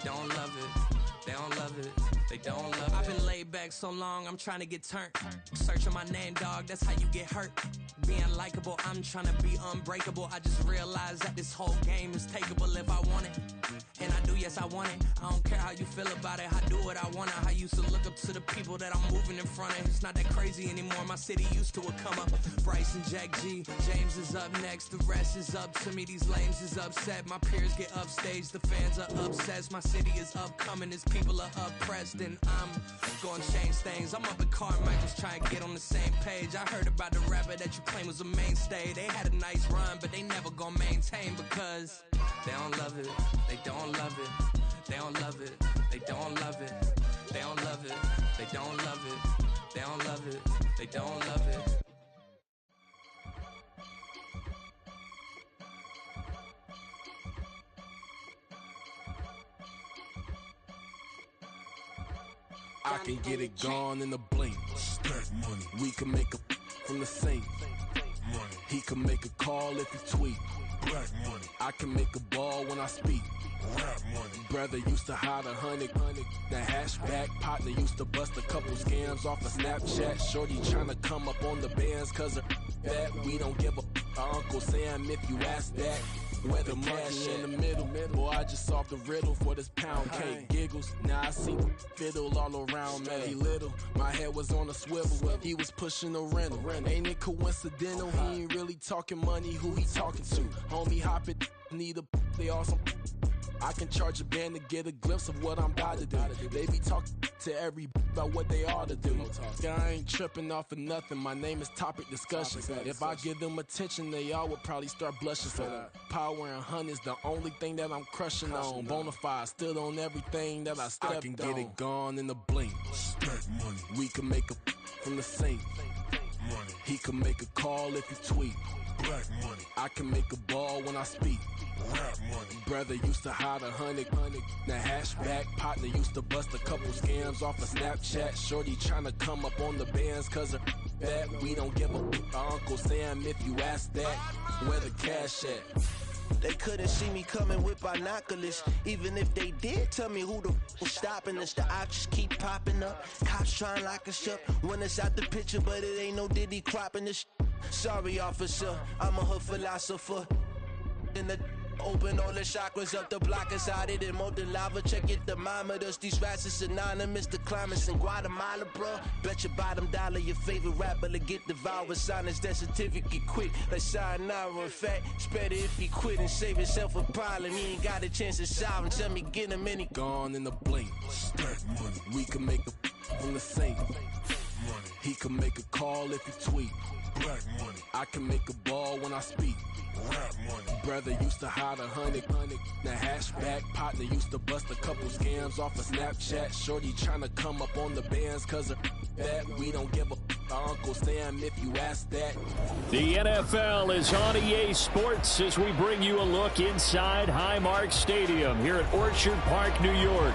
They don't love it. They don't love it. They don't love it. I've been laid back so long, I'm trying to get turned. Searching my name, dog, that's how you get hurt. Being likable, I'm trying to be unbreakable. I just realized that this whole game is takeable if I want it. And I do, yes, I want it. I don't care how you feel about it. I do what I want. I used to look up to the people that I'm moving in front of. It's not that crazy anymore. My city used to it come up. Bryce and Jack G. James is up next. The rest is up to me. These lames is upset. My peers get upstaged. The fans are obsessed. My city is upcoming. As people are oppressed. And I'm gonna change things. I'm up at Carmichael's trying to get on the same page. I heard about the rapper that you claim was a mainstay. They had a nice run, but they never gonna maintain because they don't love it. They don't love it. They don't love it. They don't love it. They don't love it. They don't love it. They don't love it. They don't love it. I can get it gone in a blink. Stack money. We can make a from the sink. Money. He can make a call if he tweet. Black money. I can make a ball when I speak. Rap money. Brother used to hide 100. The hashback partner used to bust a couple scams off of Snapchat. Shorty tryna come up on the bands cause of that. We don't give a Uncle Sam if you ask that. Where the money in the middle. Boy, I just solved the riddle for this pound cake. Giggles, now I see the fiddle all around me. He little, my head was on a swivel. He was pushing a rental. Ain't it coincidental? He ain't really talking money, who he talking to? Homie hop it, need a they awesome. I can charge a band to get a glimpse of what I'm about to do. They be talking to every about what they ought to do. I ain't tripping off of nothing. My name is Topic Discussion. If I give them attention, they all would probably start blushing. So power and hunt is the only thing that I'm crushing on. Bonafide stood on everything that I stepped on. I can get it gone in a blink. Stack money. We can make a from the sink. Money. He can make a call if he tweet. Black money. I can make a ball when I speak. Rap money. Brother used to hide 100. The hashback partner used to bust a couple scams off of Snapchat. Shorty tryna come up on the bands cause of that. We don't give a Uncle Sam if you ask that. Where the cash at? They couldn't see me coming with binoculars. Even if they did, tell me who the was stopping us. The options keep popping up. Cops trying to lock us up. When it's out the picture, but it ain't no Diddy cropping this. Sorry, officer, I'm a hood philosopher. In the open all the chakras up, the block is out it and molten lava. Check your thermometers, these rats is synonymous. The climates in Guatemala, bro. Bet your bottom dollar your favorite rapper to get devoured. Silence that certificate quick, like sayonara. In fact, it's better if he quit and save himself a problem. He ain't got a chance to solve and tell me get him any. Gone in a blink. Stack money. We can make a from the sink. Money. He can make a call if he tweet. Black money. I can make a ball when I speak. Rap money. Brother used to hide 100. The hashback partner used to bust a couple scams off of Snapchat. Shorty tryna come up on the bands cause of that. We don't give a Uncle Sam if you ask that. The NFL is on EA Sports as we bring you a look inside Highmark Stadium here at Orchard Park, New York.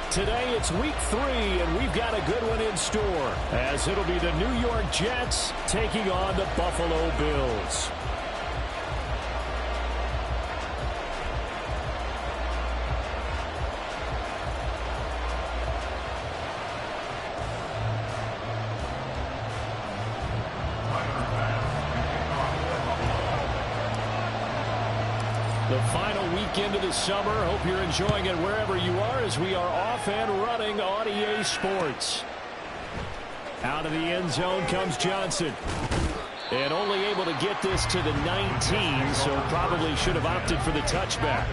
Today it's week 3, and we've got a good one in store, as it'll be the New York Jets taking on the Buffalo Bills. The final weekend of the summer. Hope you're enjoying it wherever you are as we are off and running on EA Sports. Out of the end zone comes Johnson. And only able to get this to the 19, so probably should have opted for the touchback.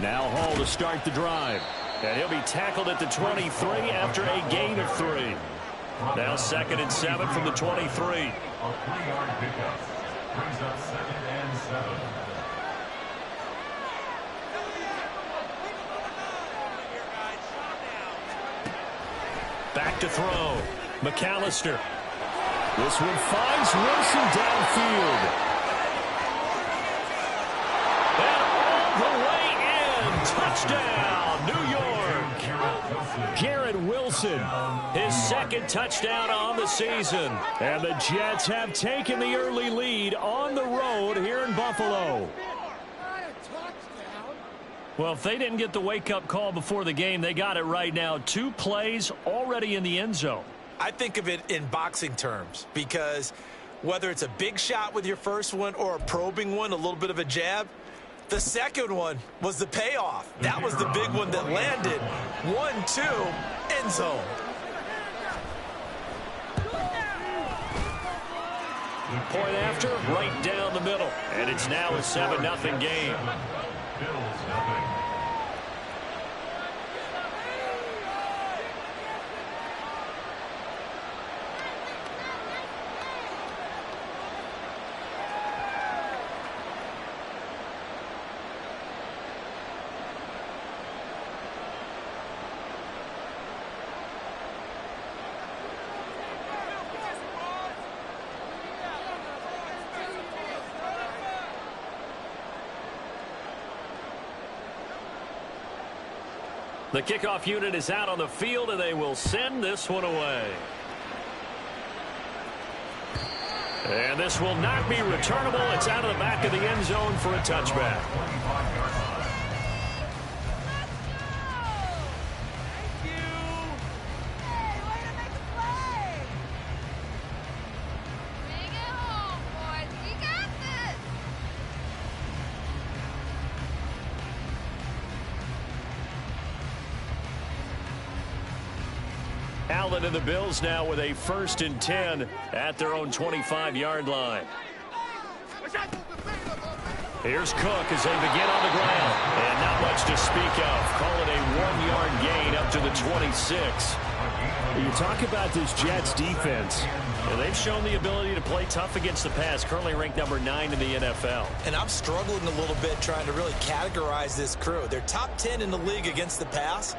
Now Hall to start the drive. And he'll be tackled at the 23 after a gain of 3. Now 2nd and 7 from the 23. A 3-yard pickup brings up 2nd and 7. Back to throw. McAllister. This one finds Wilson downfield. Touchdown, New York. Garrett Wilson, his second touchdown on the season. And the Jets have taken the early lead on the road here in Buffalo. Well, if they didn't get the wake-up call before the game, they got it right now. 2 plays already in the end zone. I think of it in boxing terms because whether it's a big shot with your first one or a probing one, a little bit of a jab, the second one was the payoff. That was the big one that landed. 1-2, end zone. Point after, right down the middle. And it's now a 7-0 game. Bills nothing. The kickoff unit is out on the field, and they will send this one away. And this will not be returnable. It's out of the back of the end zone for a touchback. Allen and the Bills now with a 1st and 10 at their own 25-yard line. Here's Cook as they begin on the ground. And not much to speak of. Call it a 1-yard gain up to the 26. You talk about this Jets defense. And they've shown the ability to play tough against the pass, currently ranked number 9 in the NFL. And I'm struggling a little bit trying to really categorize this crew. They're top 10 in the league against the pass,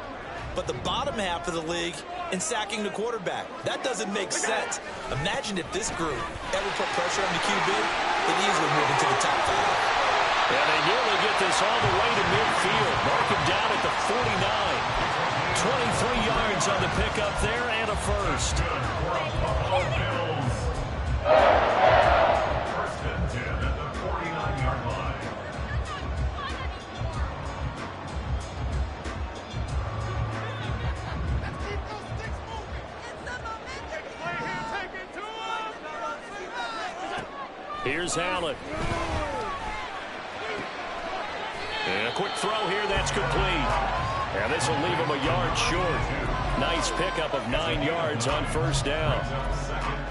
but the bottom half of the league in sacking the quarterback. That doesn't make sense. Imagine if this group ever put pressure on the QB, they'd easily move into the top 5. And they nearly get this all the way to midfield. Mark him down at the 49. 23 yards on the pickup there and a first. First and 10 at the 49-yard line. Here's Allen. And a quick throw here, that's complete. And this will leave him a yard short. Nice pickup of 9 yards on first down.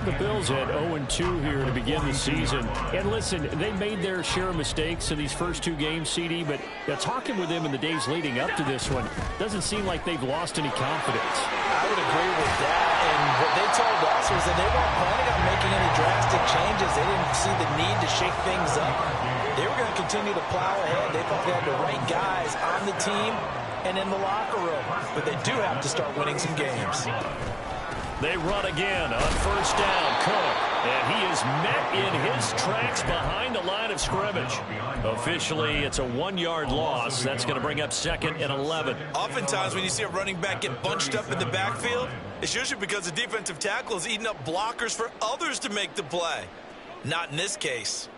The Bills had 0-2 here to begin the season. And listen, they made their share of mistakes in these first 2 games, CD, but talking with them in the days leading up to this one, doesn't seem like they've lost any confidence. I would agree with that. And what they told us was that they weren't planning on making any drastic changes. They didn't see the need to shake things up. They were going to continue to plow ahead. They thought they had the right guys on the team and in the locker room. But they do have to start winning some games. They run again on first down. Cook. And he is met in his tracks behind the line of scrimmage. Officially, it's a 1-yard loss. That's going to bring up 2nd and 11. Oftentimes, when you see a running back get bunched up in the backfield, it's usually because the defensive tackle is eating up blockers for others to make the play. Not in this case.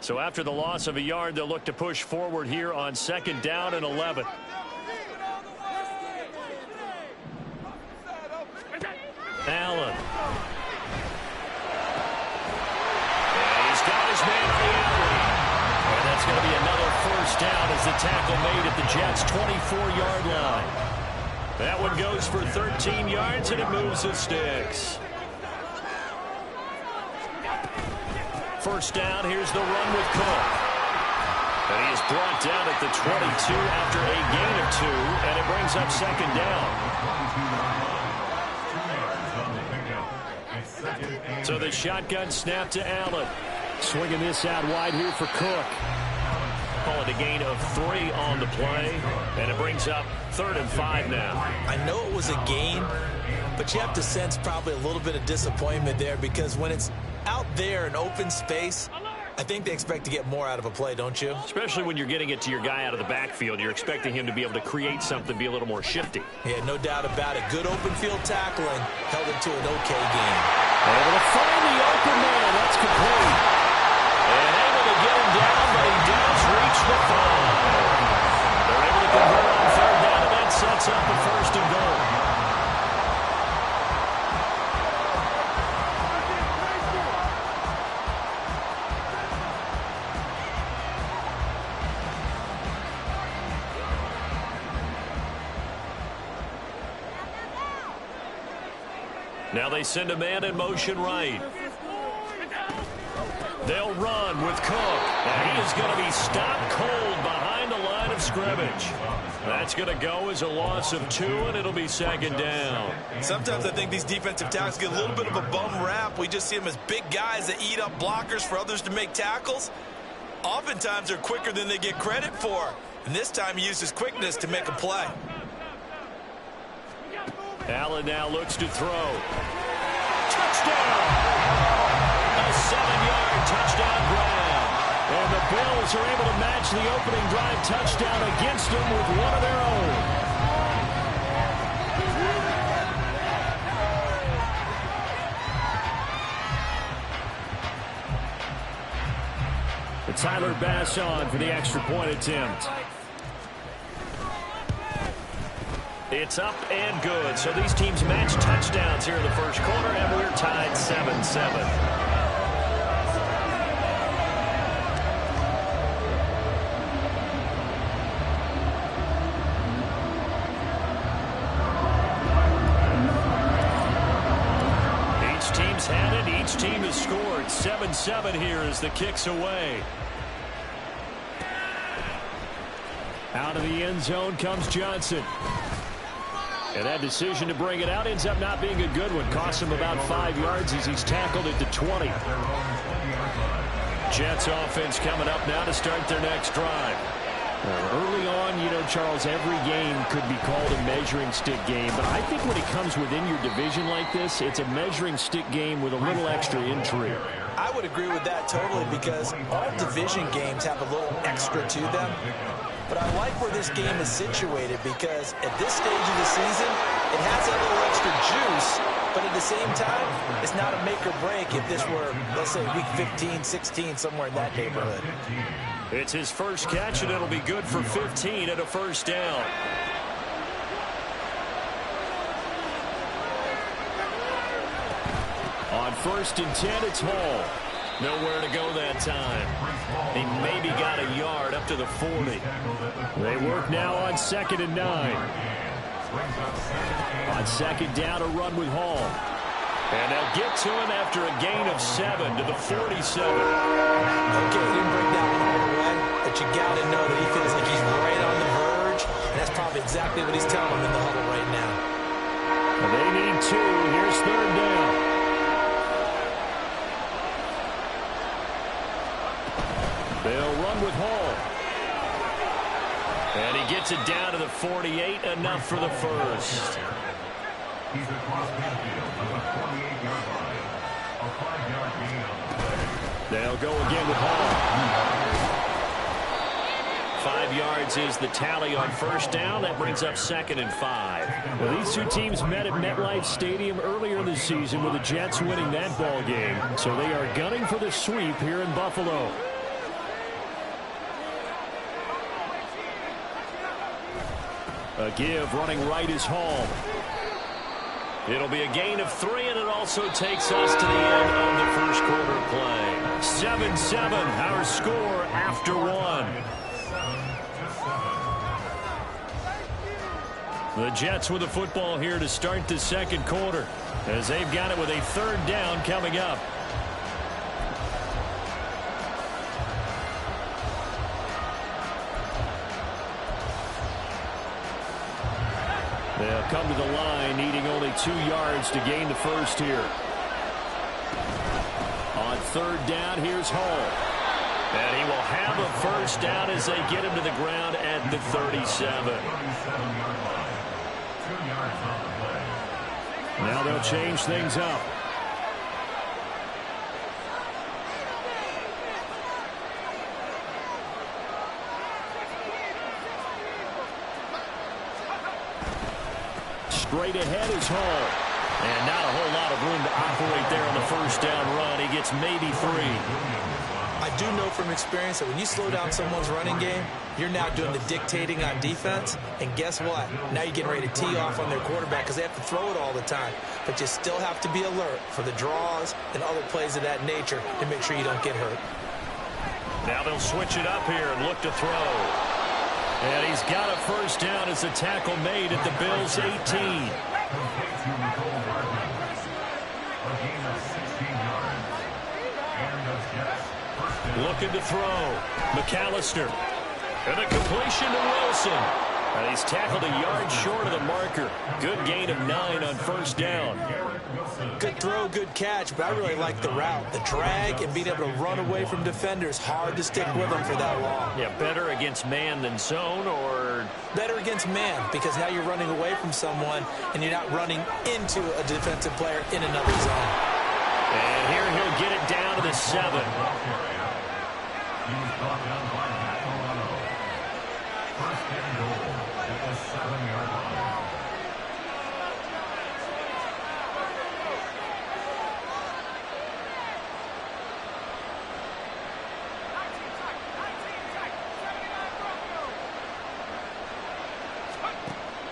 So after the loss of a yard, they'll look to push forward here on 2nd down and 11. Allen. And he's got his man on the alley. And that's going to be another first down as the tackle made at the Jets' 24-yard line. That one goes for 13 yards, and it moves the sticks. First down, here's the run with Cook. And he is brought down at the 22 after a gain of 2, and it brings up 2nd down. So the shotgun snap to Allen. Swinging this out wide here for Cook. Call it a gain of 3 on the play, and it brings up 3rd and 5 now. I know it was a gain, but you have to sense probably a little bit of disappointment there because when it's out there in open space, I think they expect to get more out of a play, don't you? Especially when you're getting it to your guy out of the backfield. You're expecting him to be able to create something, be a little more shifty. Yeah, no doubt about it. Good open field tackling held it to an okay game. Able to find the open man. That's complete. And able to get him down, but he does reach the 5. They're able to convert on third down, and that sets up the first and goal. Now they send a man in motion right. They'll run with Cook. And he is going to be stopped cold behind the line of scrimmage. That's going to go as a loss of 2, and it'll be second down. Sometimes I think these defensive tackles get a little bit of a bum rap. We just see them as big guys that eat up blockers for others to make tackles. Oftentimes they're quicker than they get credit for. And this time he used his quickness to make a play. Allen now looks to throw. Touchdown! A 7-yard touchdown grab. And the Bills are able to match the opening drive touchdown against them with one of their own. But Tyler Bass on for the extra point attempt. It's up and good. So these teams match touchdowns here in the first quarter, and we're tied 7-7. Each team's had it. Each team has scored. 7-7 here as the kick's away. Out of the end zone comes Johnson. And that decision to bring it out ends up not being a good one. Costs him about 5 yards as he's tackled at the 20. Jets offense coming up now to start their next drive. Early on, you know, Charles, every game could be called a measuring stick game. But I think when it comes within your division like this, it's a measuring stick game with a little extra intrigue. I would agree with that totally because all division games have a little extra to them. But I like where this game is situated because at this stage of the season, it has a little extra juice, but at the same time, it's not a make or break if this were, let's say, week 15, 16, somewhere in that neighborhood. It's his first catch, and it'll be good for 15 at a first down. On 1st and 10, it's Hall. Nowhere to go that time. He maybe got a yard up to the 40. They work now on 2nd and 9. On 2nd down, a run with Hall. And they'll get to him after a gain of 7 to the 47. Okay, he didn't break that one all the way, but you got to know that he feels like he's right on the verge, and that's probably exactly what he's telling him in the huddle right now. They need 2. Here's 3rd down. They'll run with Hall. And he gets it down to the 48, enough for the first. He's across midfield on the 48-yard line. A 5-yard gain on the play. They'll go again with Hall. 5 yards is the tally on 1st down. That brings up 2nd and 5. Well, these two teams met at MetLife Stadium earlier this season with the Jets winning that ball game. So they are gunning for the sweep here in Buffalo. A give running right is Hall. It'll be a gain of 3, and it also takes us to the end of the first quarter play. 7-7, our score after 1. The Jets with the football here to start the second quarter as they've got it with a 3rd down coming up. They'll come to the line, needing only 2 yards to gain the first here. On 3rd down, here's Hall. And he will have a first down as they get him to the ground at the 37. Now they'll change things up. straight ahead is Hall. And not a whole lot of room to operate there on the first down run. He gets maybe 3. I do know from experience that when you slow down someone's running game, you're now doing the dictating on defense. And guess what? Now you're getting ready to tee off on their quarterback because they have to throw it all the time. But you still have to be alert for the draws and other plays of that nature to make sure you don't get hurt. Now they'll switch it up here and look to throw. And he's got a first down as the tackle made at the Bills' 18. Looking to throw. McAllister. And a completion to Wilson. And he's tackled a yard short of the marker. Good gain of 9 on first down. Good throw, good catch, but I really like the route. The drag and being able to run away from defenders. Hard to stick with them for that long. Yeah, better against man than zone, or? Better against man, because now you're running away from someone and you're not running into a defensive player in another zone. And here he'll get it down to the 7. He was brought down by Madden Loss. First and goal at the 7-yard line.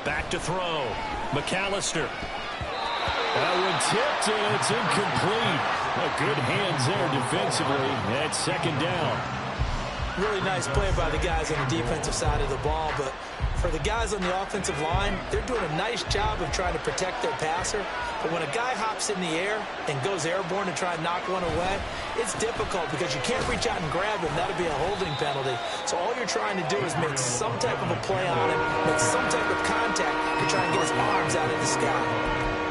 Back to throw. McAllister. That one tipped, and it's incomplete. Good hands there defensively at second down. Really nice play by the guys on the defensive side of the ball, but for the guys on the offensive line, they're doing a nice job of trying to protect their passer. But when a guy hops in the air and goes airborne to try and knock one away, it's difficult because you can't reach out and grab him. That'll be a holding penalty. So all you're trying to do is make some type of a play on him, make some type of contact to try and get his arms out of the sky.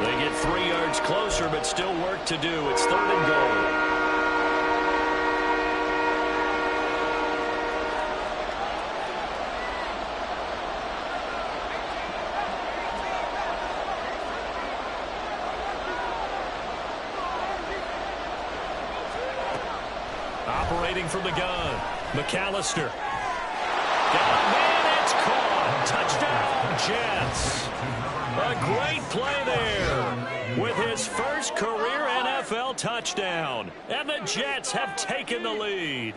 They get 3 yards closer, but still work to do. It's 3rd and goal. Operating from the gun, McAllister. Got a man, it's caught. Touchdown, Jets. A great play there with his first career NFL touchdown. And the Jets have taken the lead.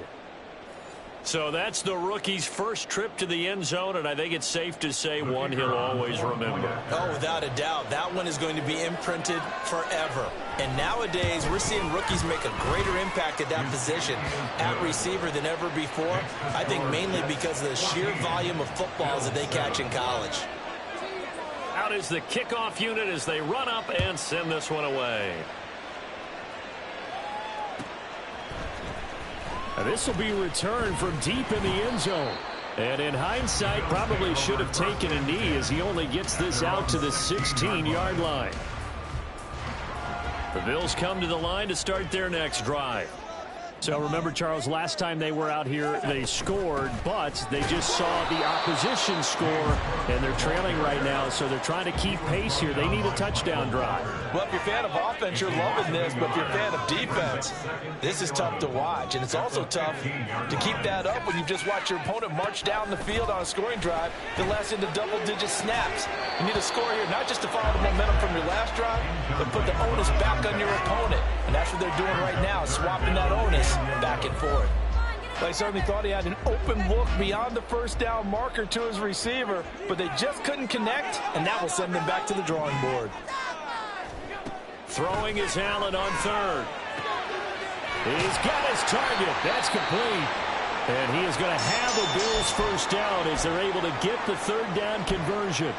So that's the rookie's first trip to the end zone, and I think it's safe to say one he'll always remember. Oh, without a doubt. That one is going to be imprinted forever. And nowadays, we're seeing rookies make a greater impact at that position at receiver than ever before. I think mainly because of the sheer volume of footballs that they catch in college. Out is the kickoff unit as they run up and send this one away. This will be returned from deep in the end zone. And in hindsight, probably should have taken a knee as he only gets this out to the 16-yard line. The Bills come to the line to start their next drive. So remember, Charles, last time they were out here, they scored, but they just saw the opposition score, and they're trailing right now, so they're trying to keep pace here. They need a touchdown drive. Well, if you're a fan of offense, you're loving this, but if you're a fan of defense, this is tough to watch, and it's also tough to keep that up when you just watch your opponent march down the field on a scoring drive that lasts into double-digit snaps. You need a score here, not just to follow the momentum from your last drive, but put the onus back on your opponent, and that's what they're doing right now, swapping that onus back and forth. They certainly thought he had an open look beyond the first down marker to his receiver, but they just couldn't connect, and that will send them back to the drawing board. Throwing is Allen on third. He's got his target. That's complete. And he is going to have the Bills first down as they're able to get the third down conversion.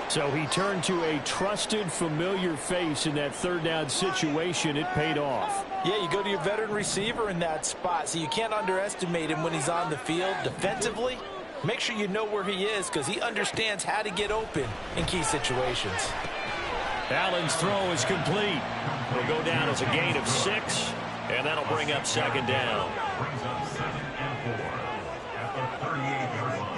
So he turned to a trusted, familiar face in that third down situation. It paid off. Yeah, you go to your veteran receiver in that spot, so you can't underestimate him when he's on the field. Defensively, make sure you know where he is because he understands how to get open in key situations. Allen's throw is complete. It'll go down as a gain of 6, and that'll bring up second down. Brings up 2nd and 4 at the 38-yard line.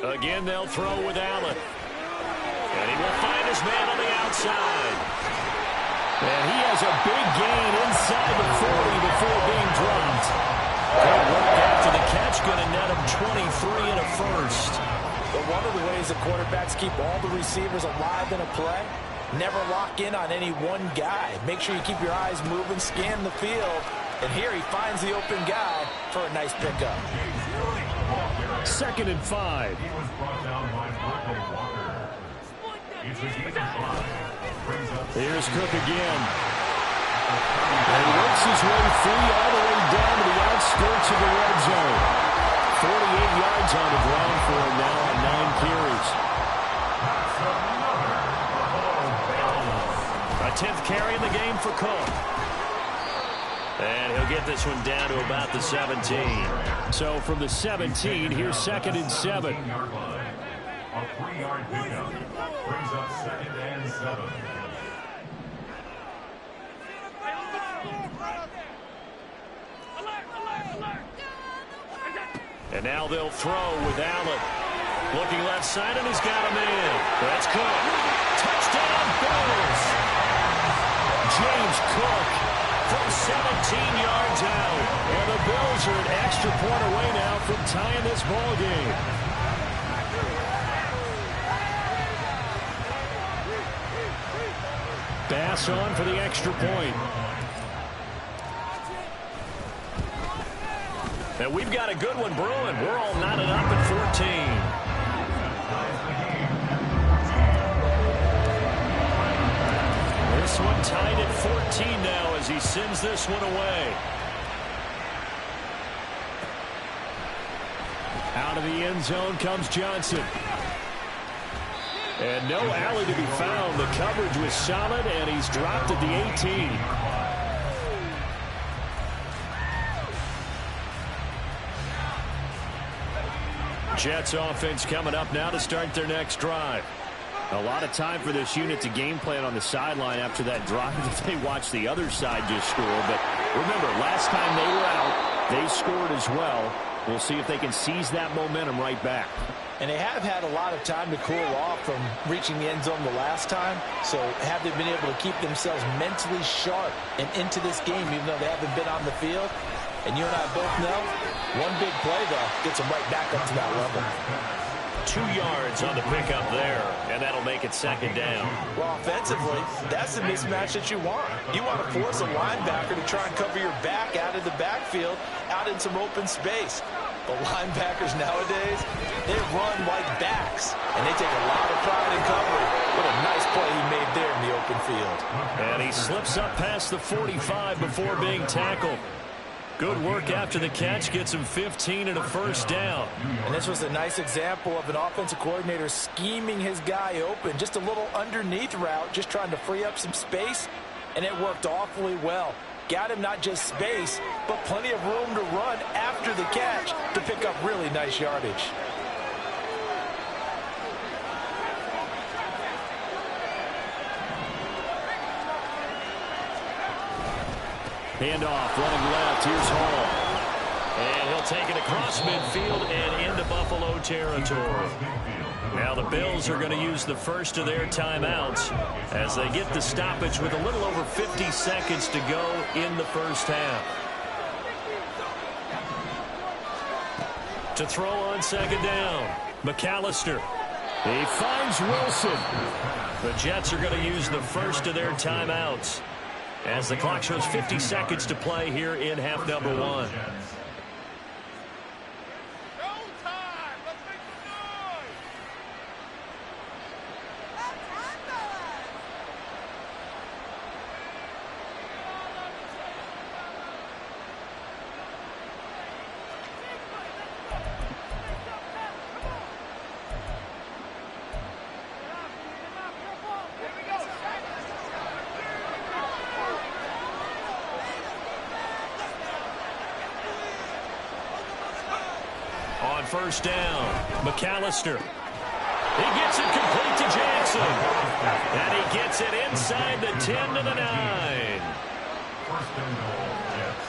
Again, they'll throw with Allen. And he will find his man on the outside. And he has a big gain inside the 40 before being dropped. Good work after the catch. Going to net him 23 and a first. But one of the ways that quarterbacks keep all the receivers alive in a play. Never lock in on any one guy. Make sure you keep your eyes moving, scan the field. And here he finds the open guy for a nice pickup. 2nd and 5. He was brought down by Michael Walker. It's a gain of 5. Here's Cook again. And works his way free all the way down to the outskirts of the red zone. 48 yards on the ground for him now on 9 carries. A 10th carry in the game for Cook. And he'll get this one down to about the 17. So from the 17, here's 2nd and 7. A 3-yard pickup brings up 2nd and 7. And now they'll throw with Allen. Looking left side, and he's got him in. That's Cook. Touchdown, Bills. James Cook from 17 yards out. And the Bills are an extra point away now from tying this ball game. Bass on for the extra point. And we've got a good one brewing. We're all knotted up at 14. This one tied at 14 now as he sends this one away. Out of the end zone comes Johnson. And no alley to be found. The coverage was solid, and he's dropped at the 18. Jets offense coming up now to start their next drive. A lot of time for this unit to game plan on the sideline after that drive that they watched the other side just score. But remember, last time they were out, they scored as well. We'll see if they can seize that momentum right back. And they have had a lot of time to cool off from reaching the end zone the last time. So have they been able to keep themselves mentally sharp and into this game even though they haven't been on the field? And you and I both know, one big play, though, gets them right back up to that level. 2 yards on the pickup there, and that'll make it 2nd down. Well, offensively, that's the mismatch that you want. You want to force a linebacker to try and cover your back out of the backfield, out in some open space. The linebackers nowadays, they run like backs, and they take a lot of pride in covering. What a nice play he made there in the open field. And he slips up past the 45 before being tackled. Good work after the catch, gets him 15 and a 1st down. And this was a nice example of an offensive coordinator scheming his guy open. Just a little underneath route, just trying to free up some space, and it worked awfully well. Got him not just space, but plenty of room to run after the catch to pick up really nice yardage. Handoff, running left. Here's Hall. And he'll take it across midfield and into Buffalo territory. Now the Bills are going to use the first of their timeouts as they get the stoppage with a little over 50 seconds to go in the first half. To throw on 2nd down, McAllister. He finds Wilson. The Jets are going to use the first of their timeouts as the clock shows 50 seconds to play here in half number 1. On 1st down, McAllister. He gets it complete to Jackson. And he gets it inside the 10 to the 9. 1st and goal, Jets.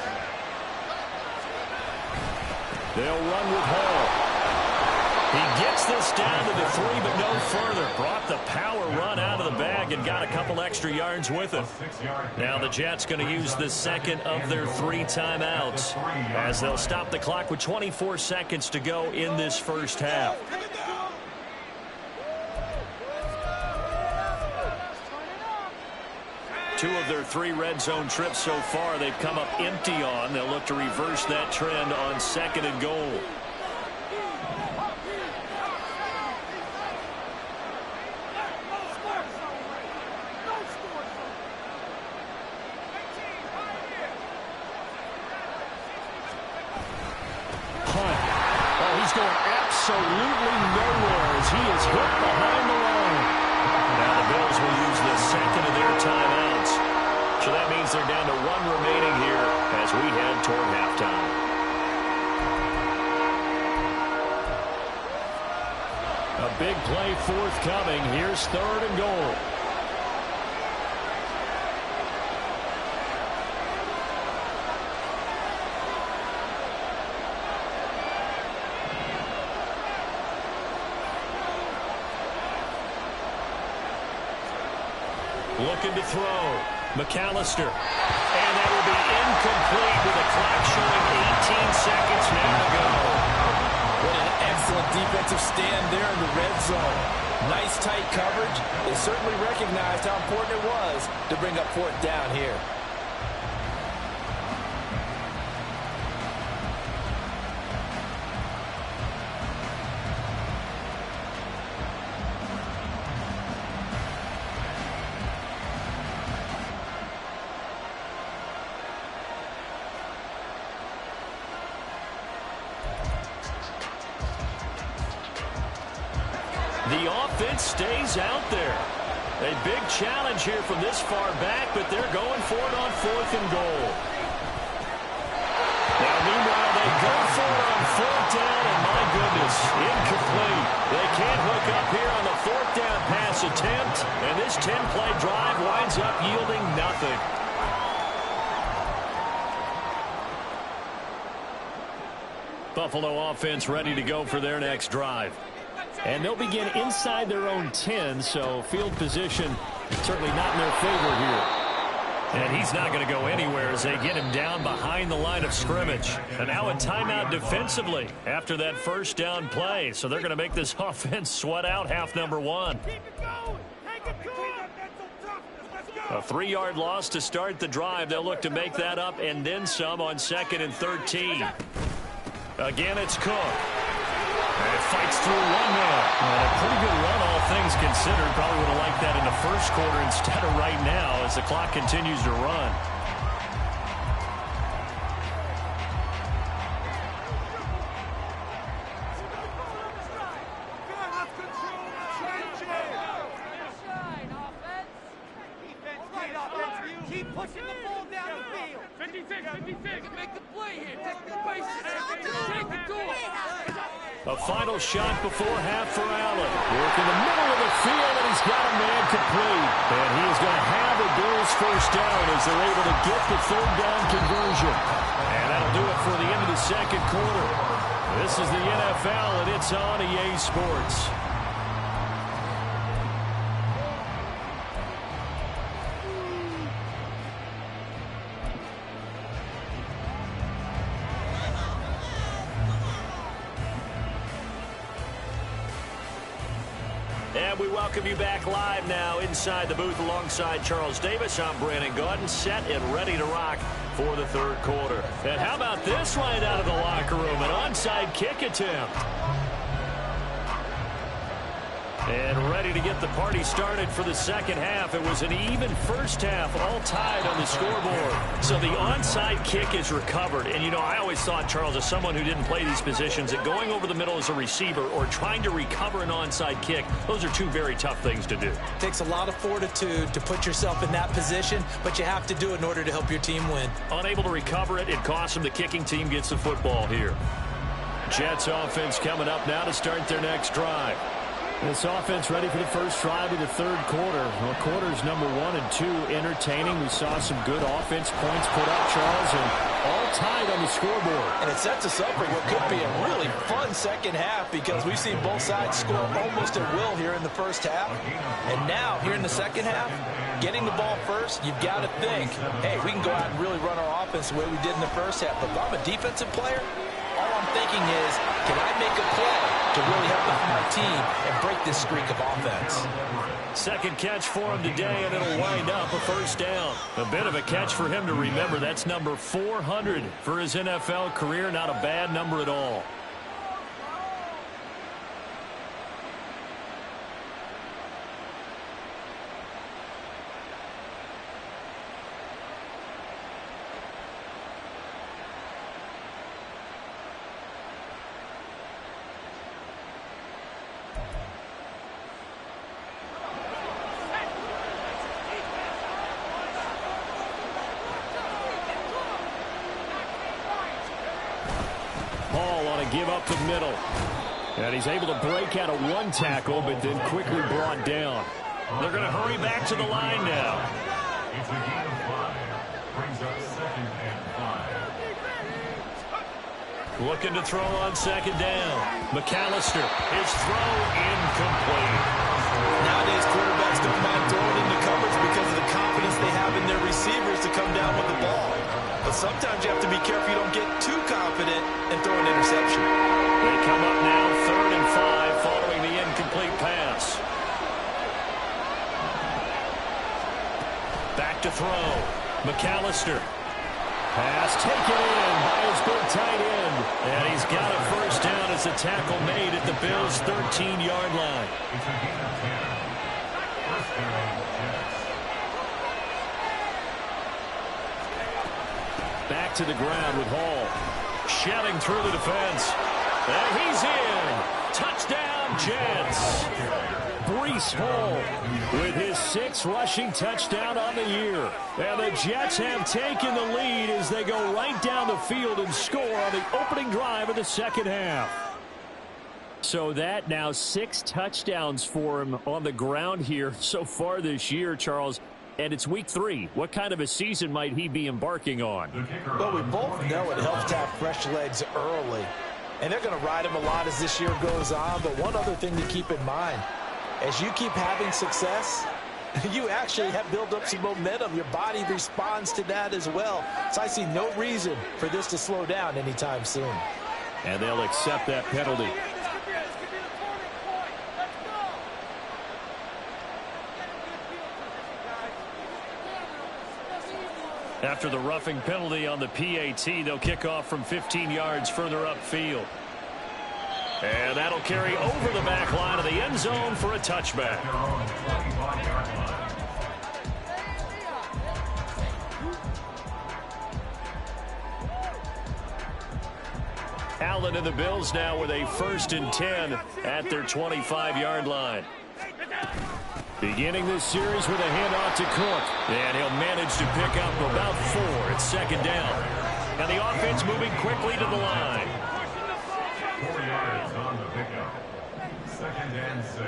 They'll run with Hall. He gets this down to the 3, but no further. Brought the power run out of the bag and got a couple extra yards with it. Now the Jets going to use the second of their 3 timeouts as they'll stop the clock with 24 seconds to go in this first half. 2 of their 3 red zone trips so far, they've come up empty on. They'll look to reverse that trend on 2nd and goal. He's going absolutely nowhere as he is hit behind the line. Now the Bills will use the 2nd of their timeouts. So that means they're down to 1 remaining here as we head toward halftime. A big play forthcoming. Here's 3rd and goal. Looking to throw. McAllister. And that will be incomplete with a clock showing 18 seconds now to go. What an excellent defensive stand there in the red zone. Nice tight coverage. They certainly recognized how important it was to bring up 4th down here. The offense stays out there. A big challenge here from this far back, but they're going for it on 4th and goal. Now, meanwhile, they go for it on 4th down, and my goodness, incomplete. They can't hook up here on the 4th down pass attempt, and this 10-play drive winds up yielding nothing. Buffalo offense ready to go for their next drive. And they'll begin inside their own 10, so field position certainly not in their favor here. And he's not going to go anywhere as they get him down behind the line of scrimmage. And now a timeout defensively after that 1st down play. So they're going to make this offense sweat out half number 1. A 3-yard loss to start the drive. They'll look to make that up and then some on 2nd and 13. Again, it's Cook. And it fights through 1 man. And a pretty good run, all things considered. Probably would have liked that in the 1st quarter instead of right now as the clock continues to run. Keep pushing the ball down the field. 56. Make the play here. Take the bases. Take it to him. A final shot before half for Allen. Work in the middle of the field, and he's got a man complete. And he is going to have the Bills 1st down as they're able to get the 3rd down conversion. And that'll do it for the end of the 2nd quarter. This is the NFL, and it's on EA Sports. And we welcome you back live now inside the booth alongside Charles Davis. I'm Brandon Gaudin, set and ready to rock for the 3rd quarter. And how about this right out of the locker room? An onside kick attempt. And ready to get the party started for the 2nd half. It was an even 1st half, all tied on the scoreboard. So the onside kick is recovered. And, you know, I always thought, Charles, as someone who didn't play these positions, that going over the middle as a receiver or trying to recover an onside kick, those are 2 very tough things to do. It takes a lot of fortitude to put yourself in that position, but you have to do it in order to help your team win. Unable to recover it, it costs them. The kicking team gets the football here. Jets offense coming up now to start their next drive. This offense ready for the first drive of the 3rd quarter. Well, quarters number 1 and 2 entertaining. We saw some good offense points put up, Charles, and all tied on the scoreboard. And it sets us up for what could be a really fun 2nd half because we've seen both sides score almost at will here in the 1st half. And now, here in the 2nd half, getting the ball first, you've got to think, hey, we can go out and really run our offense the way we did in the 1st half. But if I'm a defensive player, all I'm I'm thinking is, can I make a play to really help out my team and break this streak of offense? Second catch for him today, and it'll wind up a first down. A bit of a catch for him to remember. That's number 400 for his NFL career. Not a bad number at all. Give up the middle. And he's able to break out of one tackle, but then quickly brought down. They're going to hurry back to the line now. It's a gain of 5. Brings up 2nd and 5. Looking to throw on second down. McAllister. His throw incomplete. Nowadays, quarterbacks don't mind throwing into coverage because of the confidence they have in their receivers to come down with the ball. But sometimes you have to be careful you don't get too confident and throw an interception. They come up now 3rd and 5 following the incomplete pass. Back to throw. McAllister. Pass taken in by his big tight end. And he's got a first down as the tackle made at the Bills' 13-yard line. It's a gain of 10. First down, Jets. Back to the ground with Hall. Shelling through the defense. And he's in. Touchdown, Jets. Breece Hall with his 6th rushing touchdown on the year. And the Jets have taken the lead as they go right down the field and score on the opening drive of the second half. So that now 6 touchdowns for him on the ground here so far this year, Charles. And it's week 3. What kind of a season might he be embarking on? Well, we both know it helps to have fresh legs early. And they're going to ride him a lot as this year goes on. But one other thing to keep in mind, as you keep having success, you actually have built up some momentum. Your body responds to that as well. So I see no reason for this to slow down anytime soon. And they'll accept that penalty. After the roughing penalty on the PAT, they'll kick off from 15 yards further upfield. And that'll carry over the back line of the end zone for a touchback. Allen and the Bills now with a 1st and 10 at their 25-yard line. Beginning this series with a handoff to Cook. And he'll manage to pick up about 4 at 2nd down. And the offense moving quickly to the line. 4 yards on the pickup. 2nd and 6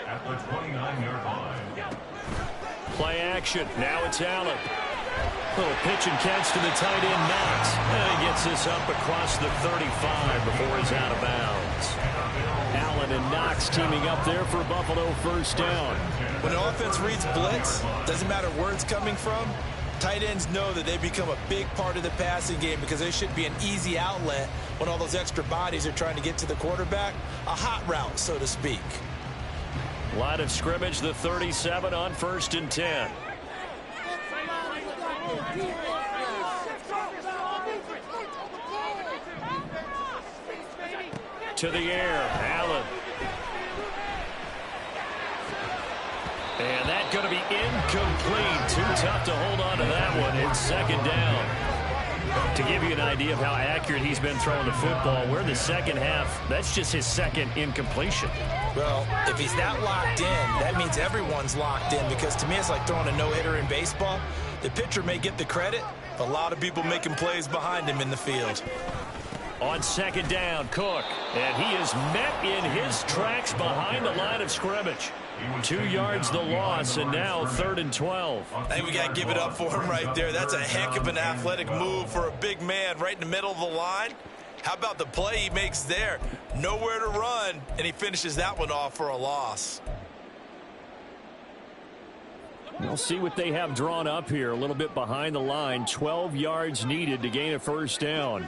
at the 29-yard line. Play action. Now it's Allen. Little pitch and catch to the tight end, Knox. And he gets this up across the 35 before he's out of bounds. Allen and Knox teaming up there for Buffalo first down. When an offense reads blitz, doesn't matter where it's coming from, tight ends know that they become a big part of the passing game because they should be an easy outlet when all those extra bodies are trying to get to the quarterback. A hot route, so to speak. Line of scrimmage, the 37 on 1st and 10. To the air, Allen. And that's going to be incomplete. Too tough to hold on to that one. It's 2nd down. To give you an idea of how accurate he's been throwing the football, we're in the second half. That's just his 2nd incompletion. Well, if he's that locked in, that means everyone's locked in, because to me it's like throwing a no-hitter in baseball. The pitcher may get the credit, but a lot of people making plays behind him in the field. On 2nd down, Cook. And he is met in his tracks behind the line of scrimmage. 2 yards the loss, and now 3rd and 12. I think we got to give it up for him right there. That's a heck of an athletic move for a big man right in the middle of the line. How about the play he makes there? Nowhere to run, and he finishes that one off for a loss. We'll see what they have drawn up here. A little bit behind the line. 12 yards needed to gain a first down.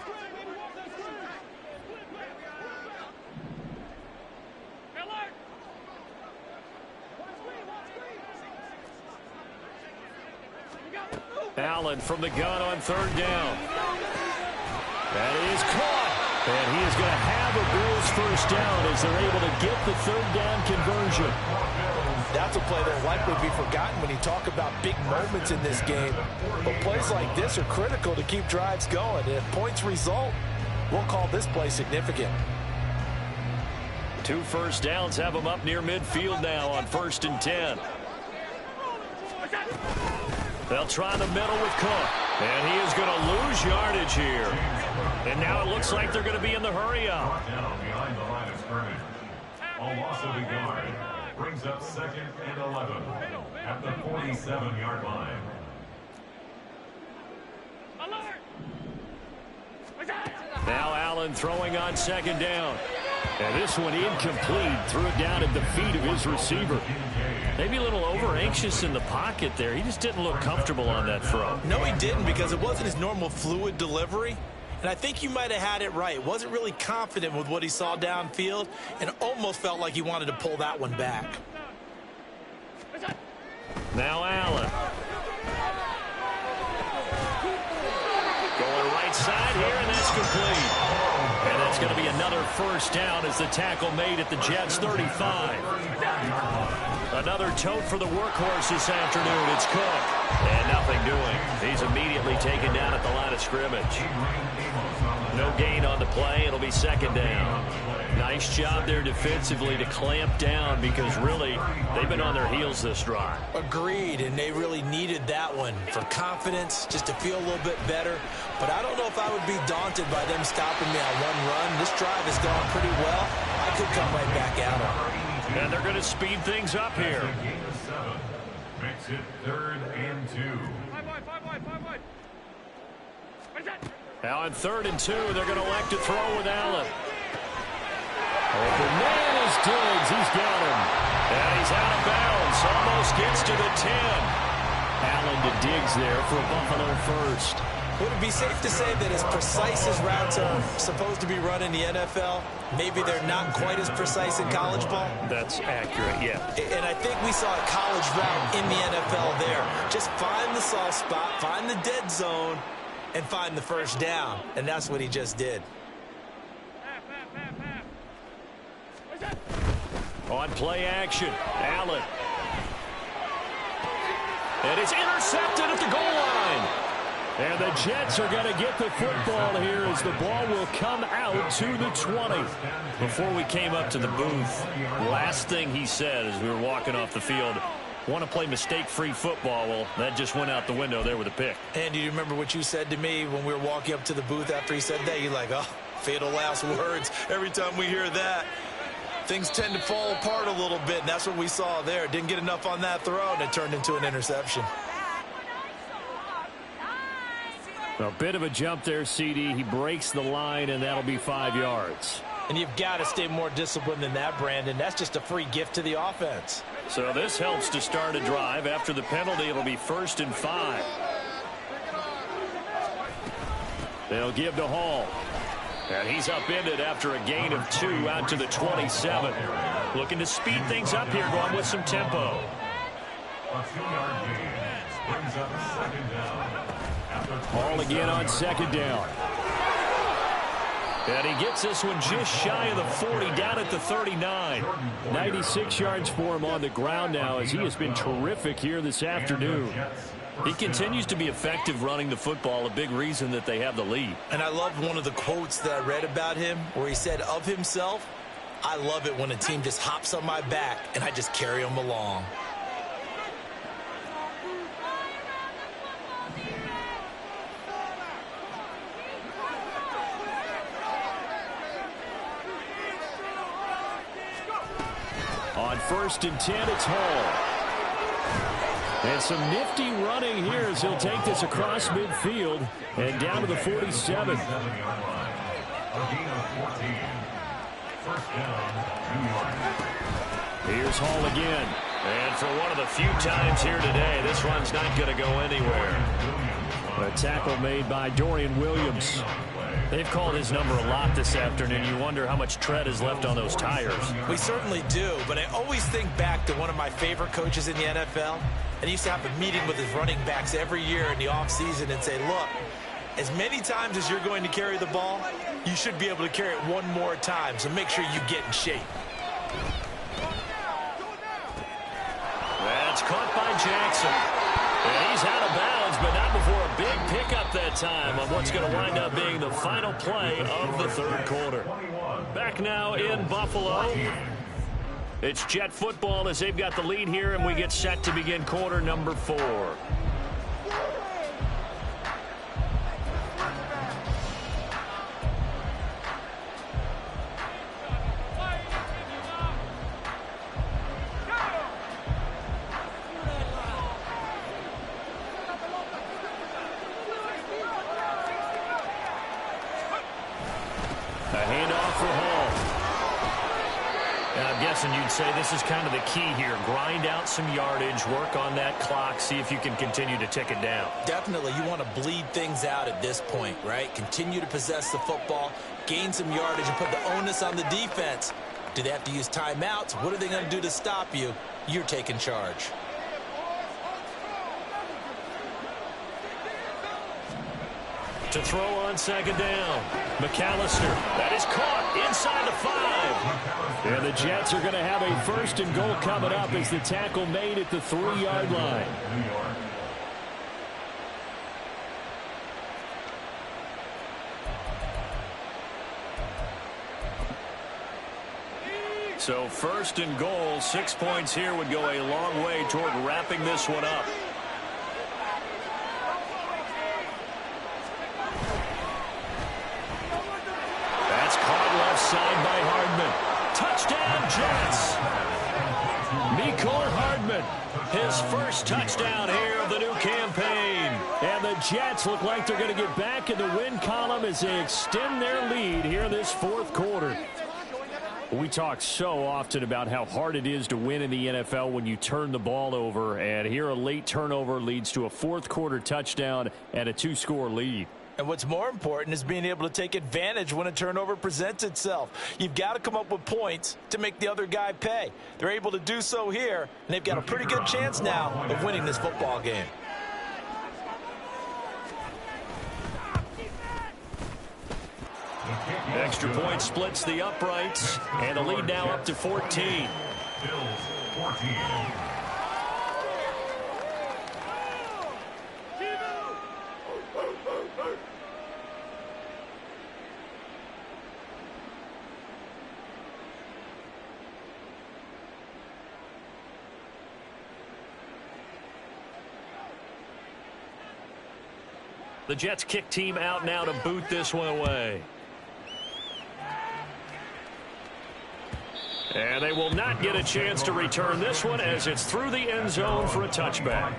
from the gun on third down. That is caught. And he is going to have a Bills first down as they're able to get the third down conversion. That's a play that will likely be forgotten when you talk about big moments in this game. But plays like this are critical to keep drives going. And if points result, we'll call this play significant. 2 first downs have them up near midfield now on 1st and 10. They'll try the middle with Cook. And he is going to lose yardage here. And now it looks like they're going to be in the hurry-up. Down behind the line of scrimmage. A loss of a yard. Brings up 2nd and 11 at the 47-yard line. Now Allen throwing on 2nd down. And this one incomplete. Threw it down at the feet of his receiver. Maybe a little over-anxious in the pocket there. He just didn't look comfortable on that throw. No, he didn't, because it wasn't his normal fluid delivery. And I think you might have had it right. Wasn't really confident with what he saw downfield and almost felt like he wanted to pull that one back. Now Allen. Going right side here, and that's complete. And that's going to be another first down as the tackle made at the Jets' 35. Another tote for the workhorse this afternoon. It's Cook. And nothing doing. He's immediately taken down at the line of scrimmage. No gain on the play. It'll be 2nd down. Nice job there defensively to clamp down, because really they've been on their heels this drive. Agreed, and they really needed that one for confidence, just to feel a little bit better. But I don't know if I would be daunted by them stopping me on one run. This drive has gone pretty well. I could come right back at them. And they're going to speed things up here. Makes it 3rd and 2. Now on 3rd and 2, they're going to elect to throw with Allen. Open man is Diggs. He's got him. And he's out of bounds. Almost gets to the 10. Allen to Diggs there for a Buffalo first. Would it be safe to say that as precise as routes are supposed to be run in the NFL, maybe they're not quite as precise in college ball? That's accurate, yeah. And I think we saw a college route in the NFL there. Just find the soft spot, find the dead zone, and find the first down. And that's what he just did. On play action, Allen. And it's intercepted at the goal line. And the Jets are going to get the football here as the ball will come out to the 20. Before we came up to the booth, last thing he said as we were walking off the field, want to play mistake-free football. Well, that just went out the window there with a pick. And do you remember what you said to me when we were walking up to the booth after he said that? You're like, oh, fatal last words. Every time we hear that, things tend to fall apart a little bit, and that's what we saw there. Didn't get enough on that throw, and it turned into an interception. A bit of a jump there, CD. He breaks the line, and that'll be 5 yards. And you've got to stay more disciplined than that, Brandon. That's just a free gift to the offense. So this helps to start a drive. After the penalty, it'll be 1st and 5. They'll give to Hall. And he's upended after a gain of 2 out to the 27. Looking to speed things up here, going with some tempo. A 2-yard gain brings up 2nd down. Hall again on 2nd down. And he gets this one just shy of the 40, down at the 39. 96 yards for him on the ground now, as he has been terrific here this afternoon. He continues to be effective running the football, a big reason that they have the lead. And I love one of the quotes that I read about him where he said of himself, I love it when a team just hops on my back and I just carry them along. On 1st and 10, it's Hall. And some nifty running here as he'll take this across midfield and down to the 47. Here's Hall again. And for one of the few times here today, this run's not going to go anywhere. A tackle made by Dorian Williams. They've called his number a lot this afternoon. You wonder how much tread is left on those tires. We certainly do, but I always think back to one of my favorite coaches in the NFL. And he used to have a meeting with his running backs every year in the offseason and say, look, as many times as you're going to carry the ball, you should be able to carry it one more time, so make sure you get in shape. That's caught by Jackson. And he's out of bounds, but not before a big pickup that time on what's going to wind up being the final play of the third quarter. Back now in Buffalo. It's Jet football as they've got the lead here, and we get set to begin quarter number 4. And you'd say this is kind of the key here. Grind out some yardage, work on that clock, see if you can continue to tick it down. Definitely, you want to bleed things out at this point, right? Continue to possess the football, gain some yardage, and put the onus on the defense. Do they have to use timeouts? What are they going to do to stop you? You're taking charge. To throw on second down. McAllister. That is caught inside the 5. And the Jets are going to have a first and goal coming up as the tackle made at the 3-yard line. So first and goal, 6 points here would go a long way toward wrapping this one up. Side by Hardman. Touchdown, Jets. Mecole Hardman, his first touchdown here of the new campaign. And the Jets look like they're going to get back in the win column as they extend their lead here in this fourth quarter. We talk so often about how hard it is to win in the NFL when you turn the ball over. And here a late turnover leads to a fourth quarter touchdown and a 2-score lead. And what's more important is being able to take advantage when a turnover presents itself. You've got to come up with points to make the other guy pay. They're able to do so here, and they've got a pretty good chance now of winning this football game. Extra point splits the uprights, and the lead now up to 14. Bills 14. The Jets kick team out now to boot this one away. And they will not get a chance to return this one as it's through the end zone for a touchback.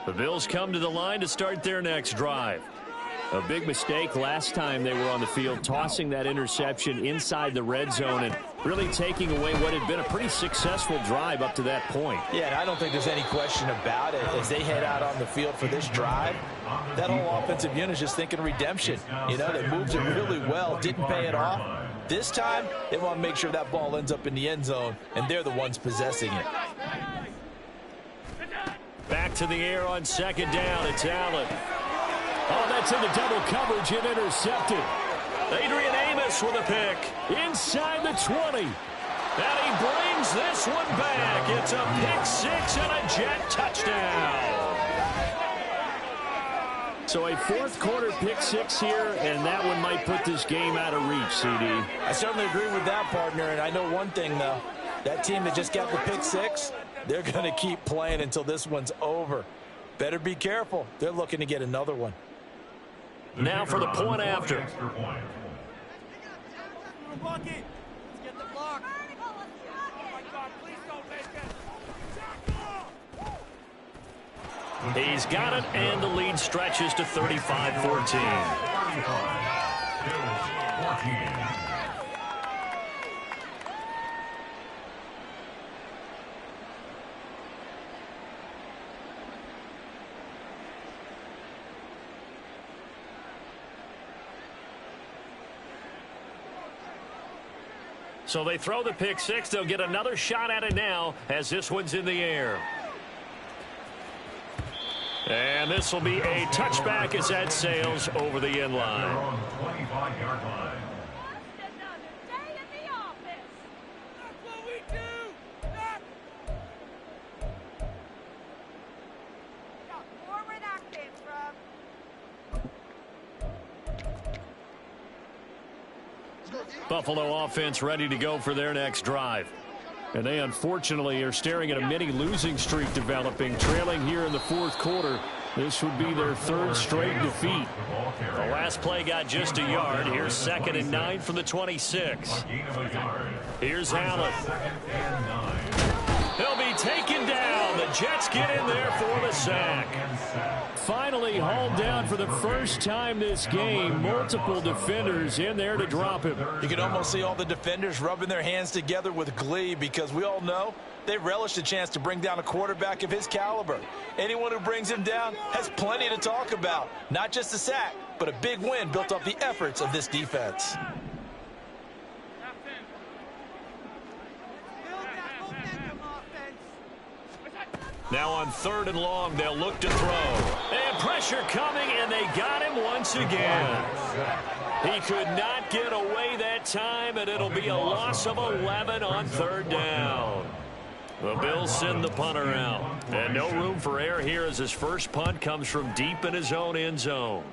The Bills come to the line to start their next drive. A big mistake last time they were on the field, tossing that interception inside the red zone and really taking away what had been a pretty successful drive up to that point. Yeah, and I don't think there's any question about it. As they head out on the field for this drive, that whole offensive unit is just thinking redemption. You know, they moved it really well, didn't pay it off. This time, they want to make sure that ball ends up in the end zone, and they're the ones possessing it. Back to the air on second down. It's Allen. Oh, that's into double coverage and intercepted. Adrian Amos with a pick inside the 20. And he brings this one back. It's a pick six and a Jet touchdown. So a fourth quarter pick six here, and that one might put this game out of reach, CD. I certainly agree with that, partner. And I know one thing, though. That team that just got the pick six, they're going to keep playing until this one's over. Better be careful. They're looking to get another one. Now for the point after. Let's get the block. Oh, my God, please don't make it. He's got it, and the lead stretches to 35-14. So they throw the pick six. They'll get another shot at it now as this one's in the air. And this will be a touchback as that sails over the end line. 25-yard line. Buffalo offense ready to go for their next drive. And they unfortunately are staring at a mini losing streak developing, trailing here in the fourth quarter. This would be their third straight defeat. The last play got just a yard. Here's 2nd and 9 from the 26. Here's Allen. He'll be taken down. The Jets get in there for the sack. Finally hauled down for the first time this game. Multiple defenders in there to drop him. You can almost see all the defenders rubbing their hands together with glee because we all know they relish the chance to bring down a quarterback of his caliber. Anyone who brings him down has plenty to talk about. Not just a sack, but a big win built off the efforts of this defense. Now on 3rd and long, they'll look to throw. And pressure coming, and they got him once again. He could not get away that time, and it'll be a loss of 11 on 3rd down. The Bills send the punter out. And no room for error here as his first punt comes from deep in his own end zone.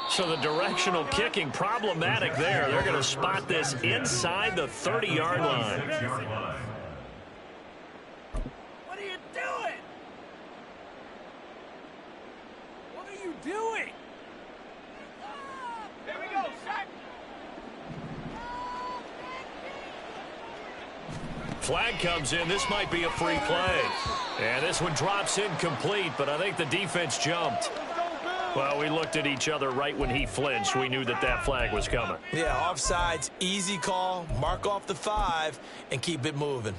So the directional kicking problematic there. They're going to spot this inside the 30-yard line. Doing? There we go, sack. Flag comes in. This might be a free play. And this one drops incomplete, but I think the defense jumped. Well, we looked at each other right when he flinched. We knew that that flag was coming. Yeah, offsides, easy call, mark off the 5, and keep it moving.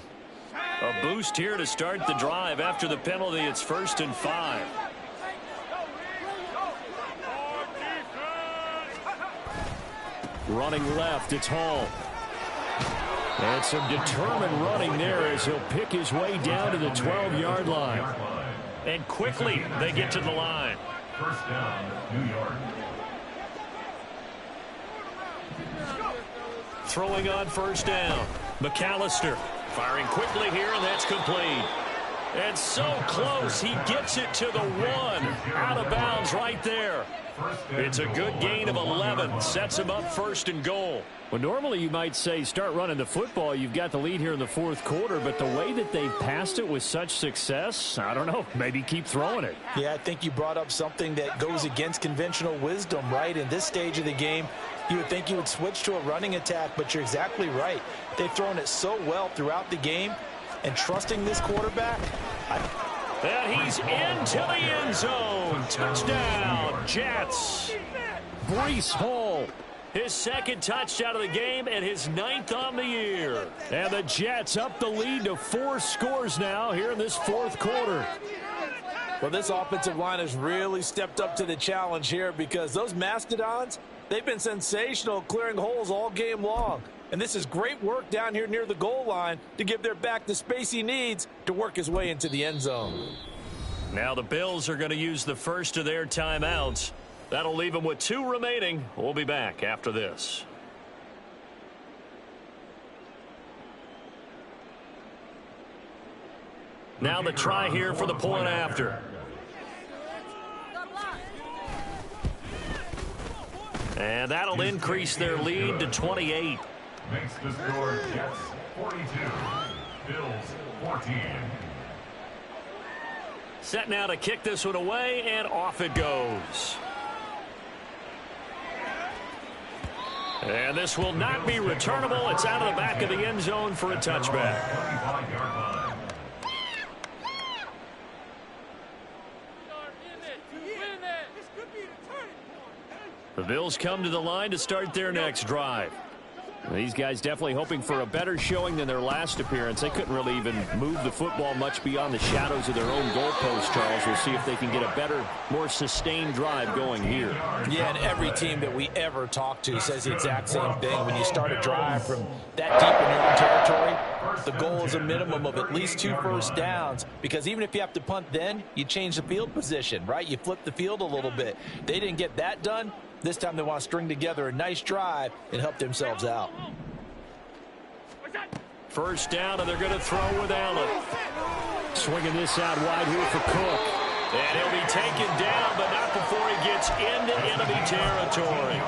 A boost here to start the drive. After the penalty, it's 1st and 5. Running left, it's Hall. And some determined running there as he'll pick his way down to the 12-yard line. And quickly, they get to the line. 1st down, New York. Throwing on 1st down. McAllister firing quickly here, and that's complete. And so close, he gets it to the 1. Out of bounds right there. It's a good gain of 11. Sets him up 1st and goal. Well, normally you might say start running the football. You've got the lead here in the fourth quarter, but the way that they've passed it with such success, I don't know, maybe keep throwing it. Yeah, I think you brought up something that goes against conventional wisdom, right? In this stage of the game, you would think you would switch to a running attack, but you're exactly right. They've thrown it so well throughout the game, and trusting this quarterback, and he's into the end zone. Touchdown, Jets. Breece Hall, his 2nd touchdown of the game and his 9th on the year. And the Jets up the lead to 4 scores now here in this fourth quarter. Well, this offensive line has really stepped up to the challenge here because those Mastodons, they've been sensational clearing holes all game long. And this is great work down here near the goal line to give their back the space he needs to work his way into the end zone. Now the Bills are going to use the first of their timeouts. That'll leave them with 2 remaining. We'll be back after this. Now the try here for the point after. And that'll increase their lead to 28. Makes the score Jets 42, Bills 14. Set now to kick this one away, and off it goes. And this will not be returnable. It's out of the back of the end zone for a touchback. The Bills come to the line to start their next drive. These guys definitely hoping for a better showing than their last appearance. They couldn't really even move the football much beyond the shadows of their own goalpost, Charles. We'll see if they can get a better, more sustained drive going here. Yeah, and every team that we ever talk to says the exact same thing. When you start a drive from that deep in your own territory, the goal is a minimum of at least 2 first downs, because even if you have to punt then, you change the field position, right? You flip the field a little bit. They didn't get that done. This time they want to string together a nice drive and help themselves out. First down, and they're going to throw with Allen. Swinging this out wide here for Cook. And he'll be taken down, but not before he gets into enemy territory.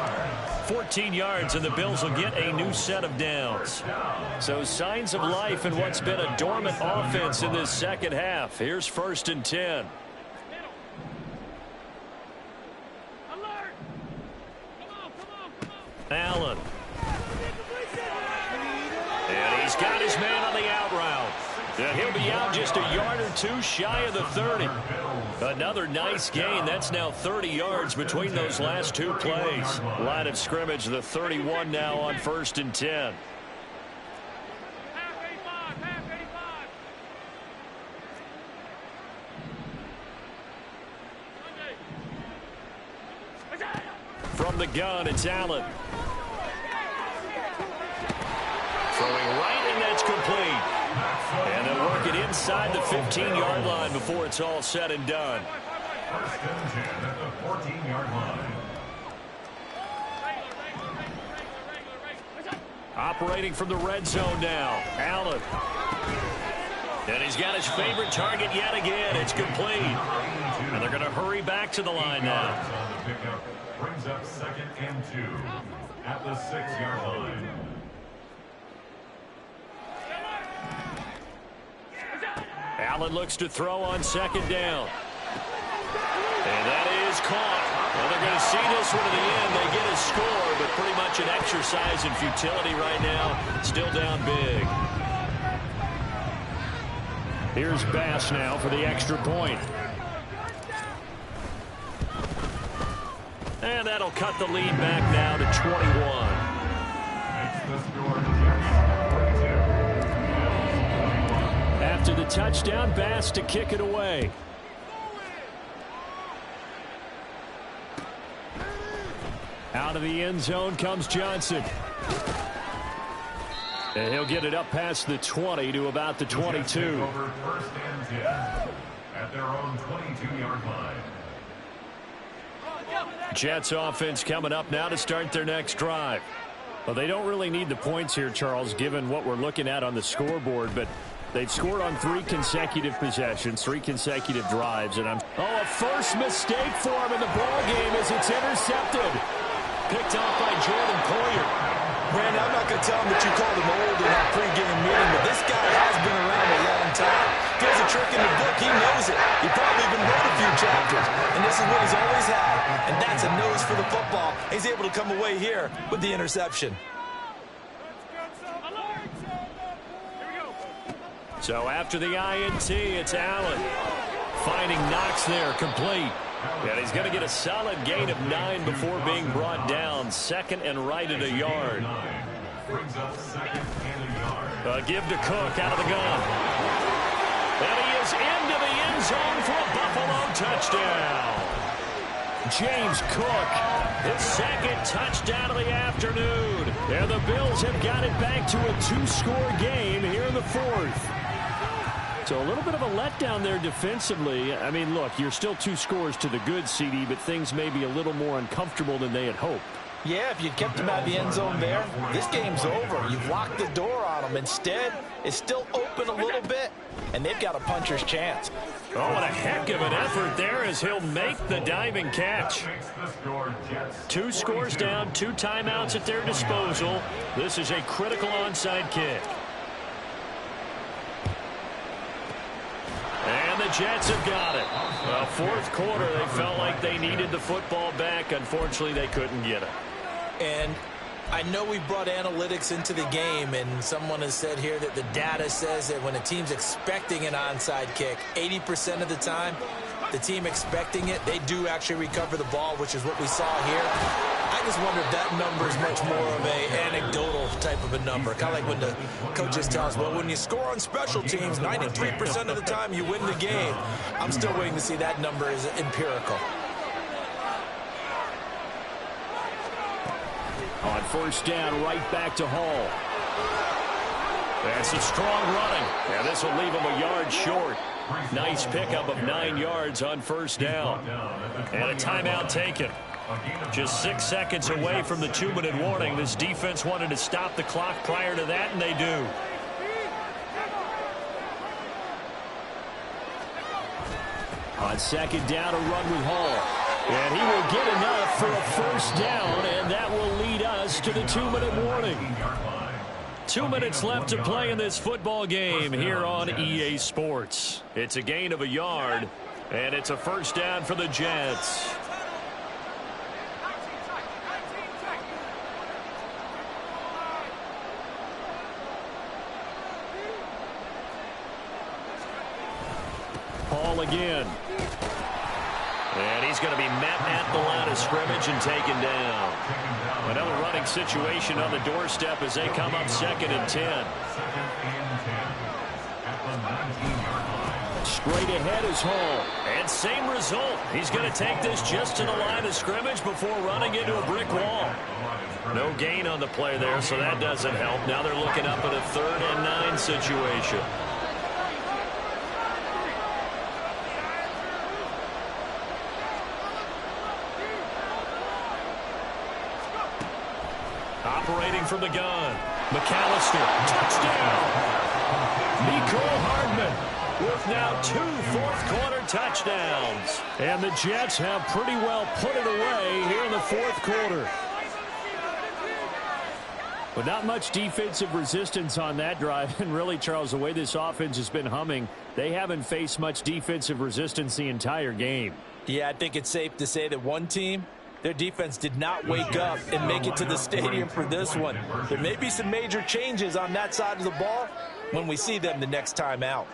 14 yards, and the Bills will get a new set of downs. So signs of life in what's been a dormant offense in this second half. Here's 1st and 10. Allen. And he's got his man on the out route. And he'll be out just a yard or two shy of the 30. Another nice gain. That's now 30 yards between those last 2 plays. Line of scrimmage, the 31 now on 1st and 10. From the gun, it's Allen. Throwing right, and that's complete. And they'll work it inside the 15-yard line before it's all said and done. 1st and 10 at the 14-yard line. Operating from the red zone now, Allen. And he's got his favorite target yet again. It's complete. And they're going to hurry back to the line now. Brings up 2nd and 2 at the 6-yard line. Allen looks to throw on 2nd down. And that is caught. Well, they're going to see this one to the end. They get a score, but pretty much an exercise in futility right now. Still down big. Here's Bass now for the extra point. And that'll cut the lead back now to 21. After the touchdown, Bass to kick it away. Out of the end zone comes Johnson. And he'll get it up past the 20 to about the 22. Over 1st and 10 at their own 22-yard line. Jets offense coming up now to start their next drive. Well, they don't really need the points here, Charles, given what we're looking at on the scoreboard, but they've scored on 3 consecutive possessions, 3 consecutive drives, and a first mistake for him in the ball game as it's intercepted. Picked off by Jordan Poyer. Brandon, I'm not going to tell him that you called him old in our pregame meeting, but this guy has been around a long time. If there's a trick in the book, he knows it. He probably even wrote a few chapters, and this is what he's always had, and that's a nose for the football. He's able to come away here with the interception. So after the INT, it's Allen. Finding Knox there, complete. And he's going to get a solid gain of 9 before being brought down. 2nd and right at a yard. Brings up 2nd and a yard. Give to Cook out of the gun. And he is into the end zone for a Buffalo touchdown. James Cook, his 2nd touchdown of the afternoon. And the Bills have got it back to a 2-score game here in the 4th. So a little bit of a letdown there defensively. I mean, look, you're still 2 scores to the good, CD, but things may be a little more uncomfortable than they had hoped. Yeah, if you kept him out of the end zone there, this game's over. You've locked the door on him. Instead, it's still open a little bit, and they've got a puncher's chance. Oh, what a heck of an effort there as he'll make the diving catch. 2 scores down, 2 timeouts at their disposal. This is a critical onside kick. And the Jets have got it. Well, 4th quarter, they felt like they needed the football back. Unfortunately, they couldn't get it. And I know we brought analytics into the game, and someone has said here that the data says that when a team's expecting an onside kick, 80% of the time, the team expecting it, they do actually recover the ball, which is what we saw here. I just wonder if that number is much more of a anecdotal type of a number. Kind of like when the coaches tell us, well, when you score on special teams, 93% of the time you win the game. I'm still waiting to see that number is empirical. On first down, right back to Hall. That's a strong running. And this will leave him a yard short. Nice pickup of 9 yards on first down. And a timeout taken. Just 6 seconds away from the 2-minute warning. This defense wanted to stop the clock prior to that, and they do. On second down, a run with Hall. And he will get enough for a first down, and that will lead us to the 2-minute warning. 2 minutes left to play in this football game here on EA Sports. It's a gain of a yard, and it's a first down for the Jets. Hall again. And he's going to be met at the line of scrimmage and taken down. Another running situation on the doorstep as they come up 2nd and 10. Straight ahead is Hall. And same result. He's going to take this just to the line of scrimmage before running into a brick wall. No gain on the play there, so that doesn't help. Now they're looking up at a 3rd and 9 situation. Operating from the gun. McAllister. Touchdown. Mecole Hardman with now 2 fourth-quarter touchdowns. And the Jets have pretty well put it away here in the 4th quarter. But not much defensive resistance on that drive. And really, Charles, the way this offense has been humming, they haven't faced much defensive resistance the entire game. Yeah, I think it's safe to say that one team, their defense did not wake up and make it to the stadium for this one. There may be some major changes on that side of the ball when we see them the next time out.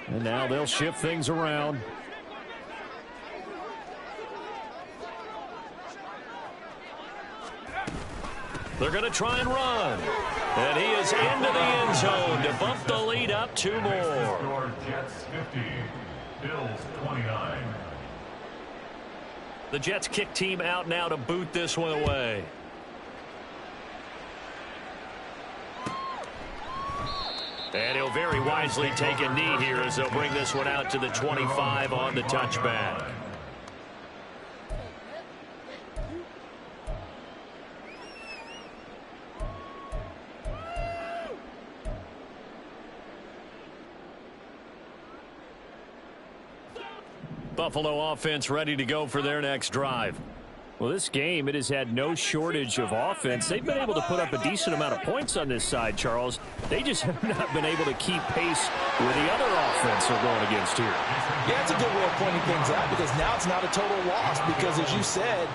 And now they'll shift things around. They're going to try and run. And he is into the end zone to bump the lead up 2 more. Jets 50, Bills 29. The Jets kick team out now to boot this one away. And he'll very wisely take a knee here as they'll bring this one out to the 25 on the touchback. Buffalo offense ready to go for their next drive. Well, this game, it has had no shortage of offense. They've been able to put up a decent amount of points on this side, Charles. They just have not been able to keep pace with the other offense they're going against here. Yeah, it's a good way of pointing things out because now it's not a total loss because, as you said,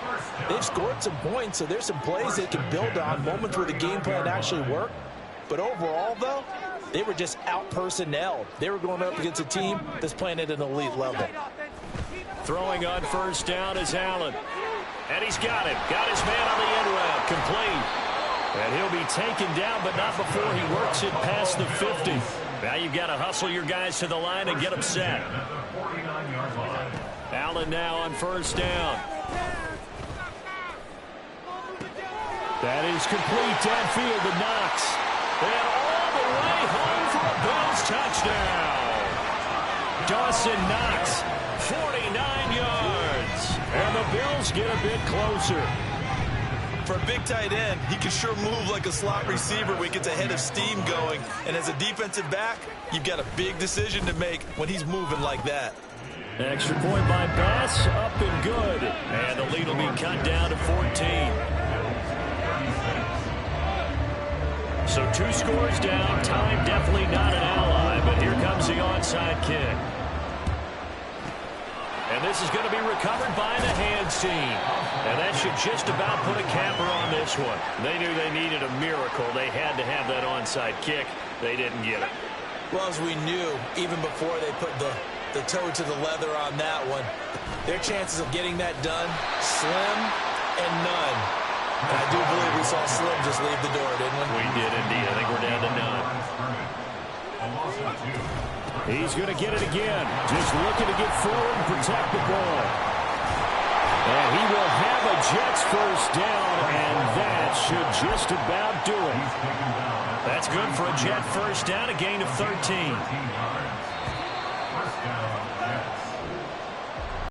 they've scored some points, so there's some plays they can build on, moments where the game plan actually worked. But overall, though, they were just out-personnelled. They were going up against a team that's playing at an elite level. Throwing on first down is Allen. And he's got him. Got his man on the end route. Complete. And he'll be taken down, but not before he works it past the 50. Now you've got to hustle your guys to the line and get them set. Allen now on first down. That is complete downfield to Knox. And all the way home for a Bills touchdown. Dawson Knox, 49 yards. And the Bills get a bit closer. For a big tight end, he can sure move like a slot receiver when he gets a head of steam going. And as a defensive back, you've got a big decision to make when he's moving like that. Extra point by Bass, up and good. And the lead will be cut down to 14. So 2 scores down. Time definitely not an ally, but here comes the onside kick. And this is going to be recovered by the hands team. And that should just about put a capper on this one. They knew they needed a miracle. They had to have that onside kick. They didn't get it. Well, as we knew, even before they put the toe to the leather on that one, their chances of getting that done, slim and none. And I do believe we saw Slim just leave the door, didn't we? We did indeed. I think we're down to none. He's going to get it again. Just looking to get forward and protect the ball. And he will have a Jets first down, and that should just about do it. That's good for a Jet first down, a gain of 13.